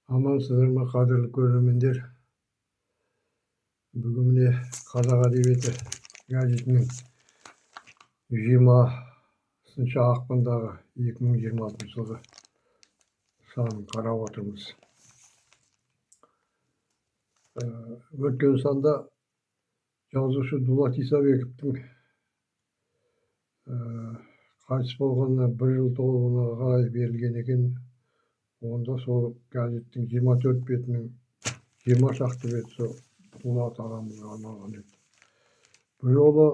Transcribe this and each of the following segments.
Amansыздар ма, қадірлі көрермендер? Бүгін міне Қазақ әдебиеті газетінің 20 ақпандағы 2026 жылғы санын қарап отырмыз. Өткен санда жазушы Дулат Исабековтің қайтыс болғанына 1 жыл толуына қарай берілген екен. Онда сол газеттің 24 бетінің 20 шақты беті сол Дулат ағамызға арналған еді. Бұл жолы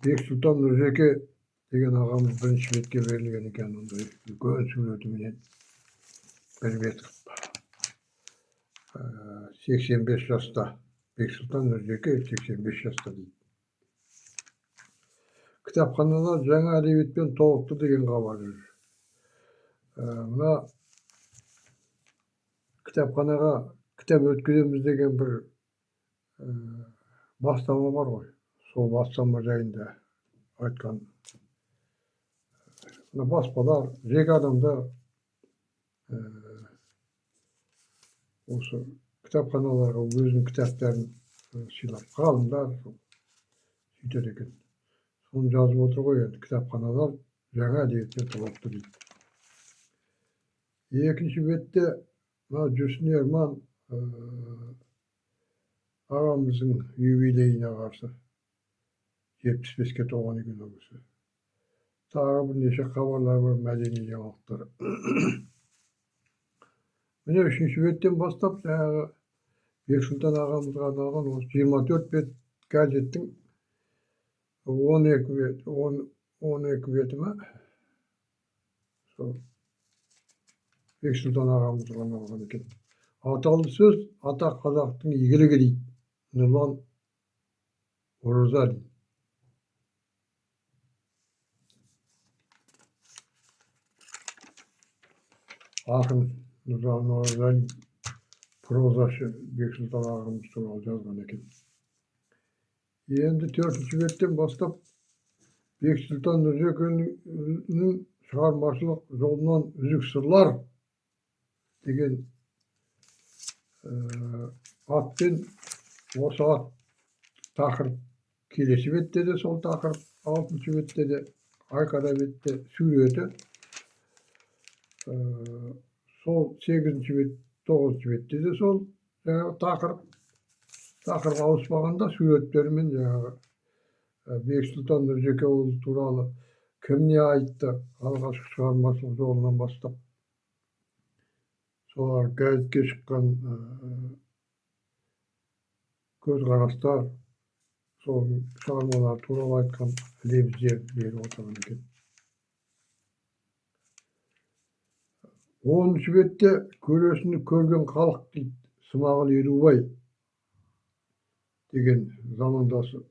Бексұлтан Нұржеке деген ағамыз бірінші бетке берілген екен, ондай үлкен суретіменен бір бет қылып. 85 жаста. Бексұлтан Нұржеке 85 жаста дейді. Кітапханалар жаңа әдебиетпен толықты деген хабар жүр. Мына кітапханаға кітап өткіземіз деген бір бастама бар ғой. Сол бастама жайында айтқан. Баспалар, жеке адамдар осы кітапханаларға өзінің кітаптарын сыйлап, ғалымдар сөйтеді екен. Соны жазып отыр ғой, енді кітапханалар жаңа әдебиетпен толықты дейді. Екінші бетте Жүрсін Ерман ағамыздың юбилейіне қарсы 75-ке толған екен ол кісі. Тағы бірнеше хабарлар бар, мәдени жаңалықтар. Міне үшінші беттен бастап жаңағы Бексұлтан ағамызға арналған осы 24 бет газеттің 12 беті ма? Сол Бексұлтан ағамызға арналған екен. Аталы сөз ата қазақтың игілігі дейді. Нұрлан Ораза дейді. Ақын Нұрлан Ораза дейді. Прозашы Бексұлтан ағамыз туралы жазған екен. Енді 4-ші беттен бастап Бексұлтан Нұржекенің шығармашылық жолынан үзік сырлар деген атпен осы ат тақырып келесі бетте де сол тақырып, 6-шы бетте де айқара бетте суреті, сол 8-ші бет, 9-шы бетте де сол жаңағы тақырып ауыспағанда суреттерімен жаңағы Бексұлтан Нұржекеұлы туралы кім не айтты алғашқы шығармашылық жолынан бастап. Солар газетке шыққан көзқарастар, сол шығармалар туралы айтқан лебіздер беріп отырған екен. 10-шы бетте көресіні көрген халық дейді, Смағұл Елубай деген замандасы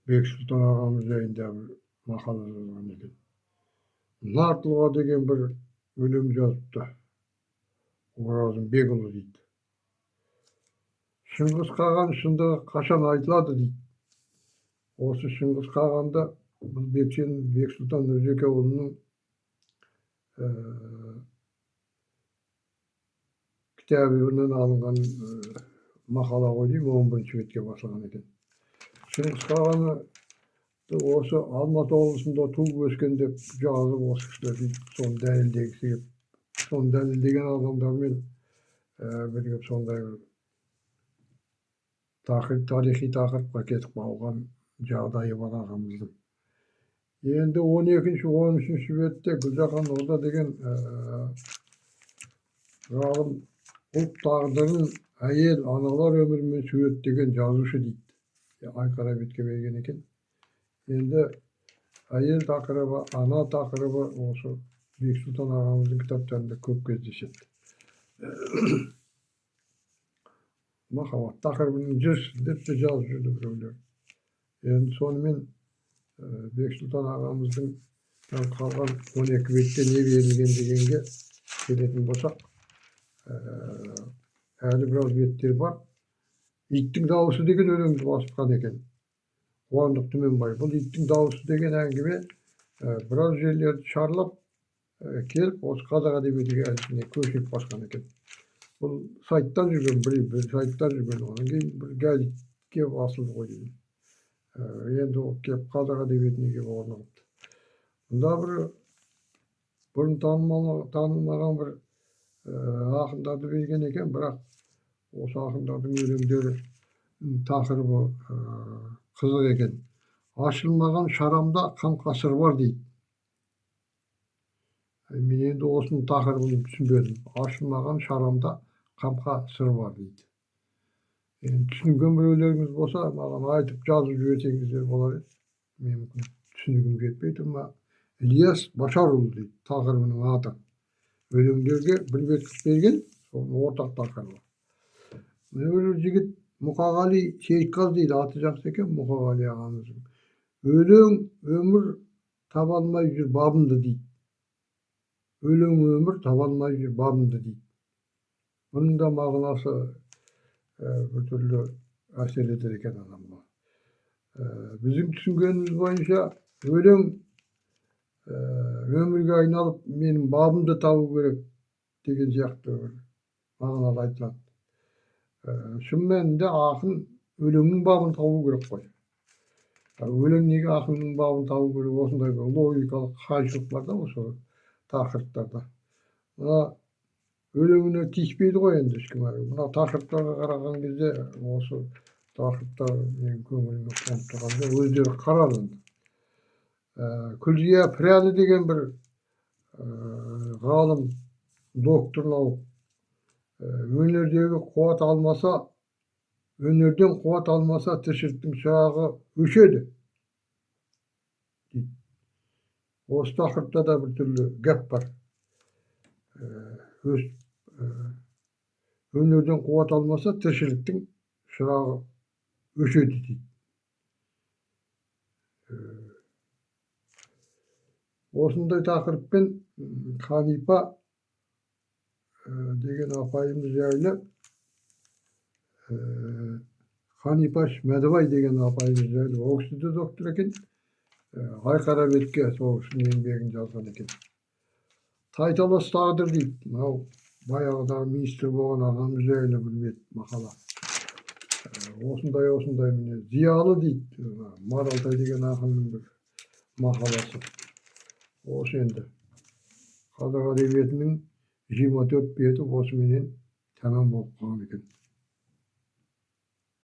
Бексұлтан ағамыз жайында бір мақала жазған екен. Нартылға деген бір өлең жазыпты. Оразым Бекұлы дейді. Шыңғыс Қаған шындығы қашан айтылады дейді. Осы Шыңғыс Қағанда бұл Бексұлтан Нұржекеұлының кітабынан алынған мақала ғой деймін, 11-ші бетке басылған екен. Шыңғыс Қағаны осы Алматы облысында туып өскен деп жазып осы кісілер дейді. Соны дәлелдегісі келіп, соны дәлелдеген адамдармен бірігіп сондай тарихи тақырыпқа кетіп қалған жағдайы бар ағамыздың. Енді 12-ші, 13-ші бетте Гүлжахан Орда деген ғалым ұлт тағдырын әйел аналар өмірімен суреттеген жазушы дейді. Айқара бетке берген екен. Енді әйел тақырыбы, ана тақырыбы осы Бексұлтан ағамыздың кітаптарында көп кездеседі. Махаббат тақырыбының жүрсін деп те жазып жүрді біреулер. Енді сонымен Бексұлтан ағамыздың қалған 12 бетте не берілген дегенге келетін болсақ, әлі біраз беттер бар. Иттің дауысы деген өлеңді басқан екен. Қуандық Түменбай. Бұл иттің дауысы деген әңгіме біраз жерлерді шарлап, kelip осы қазақ әдебиеті газетіне көшіріп басқан екен. Бұл сайтта жүрген, бір сайтта жүрген, одан кейін бір газетке басылды ғой деймін. Енді ол келіп қазақ әдебиетіне келіп орналасты. Мұнда бір бұрын танылмаған бір ақындарды берген екен, бірақ осы ақындардың өлеңдері тақырыбы қызық екен. Ашылмаған шарамда қамқа сыр бар дейді. Мен енді осының тақырыбын түсінбедім. Ашылмаған шарамда қамқа сыр бар дейді. Түсінген біреулеріңіз болса, маған айтып жазып жіберсеңіздер болар еді. Мен мүмкін түсінігім жетпей тұр ма? Ілияс Башарұлы дейді тақырыбының аты. Өлеңдерге бір бекітіп берген, соның ортақ тақырыбы. Бір жігіт Мұқағали Сейітқазы дейді, аты жақсы екен Мұқағали ағамыздың. Өлең өмір таба алмай жүр бабымды дейді. Өлең өмір таба алмай жүр бабымды дейді. Бұның да мағынасы бір түрлі әсер етер екен адамға. Біздің түсінгеніміз бойынша өлең өмірге айналып менің бабымды табу керек деген сияқты бір мағынада айтылады. Шын мәнінде ақын өлеңнің бабын табу керек қой. Өлең неге ақынның бабын табу керек, осындай бір логикалық қайшылық бар да осы тақырыптарда. Мына өлеңіне тиіспейді ғой енді ешкім. Мына тақырыптарға қараған кезде осы тақырыптар менің көңіліме қонып тұрғанда өздері қарады. Күлзия Пірәлі деген бір ғалым, доктор наук, өнерден қуат алмаса тіршіліктің шырағы өшеді дейді. Осы тақырыпта да бір түрлі гәп бар. Өнерден қуат алмаса тіршіліктің шырағы өшеді дейді. Осындай тақырыппен Ханипа деген апайымыз жайлы, Ханипа Мәдібай деген апайымыз жайлы, ол кісі де доктор екен, Айқара бетке сол кісінің еңбегін жазған екен. Тайталас тағдыр дейді. Мынау баяғыдағы министр болған ағамыз жайлы бір мақала. Осындай міне зиялы дейді. Маралтай деген ақынның бір мақаласы. Осы енді қазақ әдебиетінің 24 беті осыменен тәмам болып қалған екен.